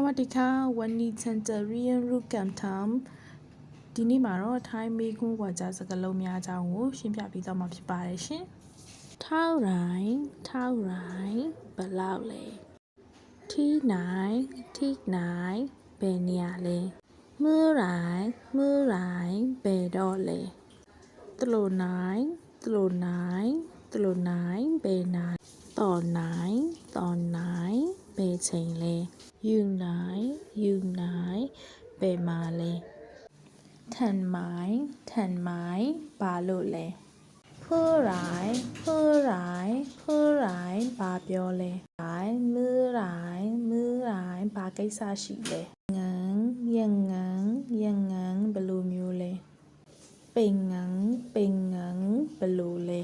วัสดีค่ะวันนี้ฉันจะเรียนรู้การทำဒီနေ့မှာတော့ထိုင်းမေကွန်းဝါကြစကားလုံးများအကြောင်းကိုရှင်းပြပေးသွားမှာဖြစ်ပါတယ်ရှင်เท่าไหร่ဘယ်လောက်လဲที่ไหนဘယ်နေရာလဲเมื่อไหร่ဘယ်တော့လဲตรงไหนဘယ်ไหนตอนไหนဘယ်ချိန်လဲอยู่ไหนဘယ်မှာလဲทันไหมဘာလို့လဲเพื่อไรဘာပြောလဲเมื่อไหร่ဘာကိစ္စရှိလဲยังไงဘယ်လိုမျိုးလဲပိန်ငန်းဘယ်လိုလဲ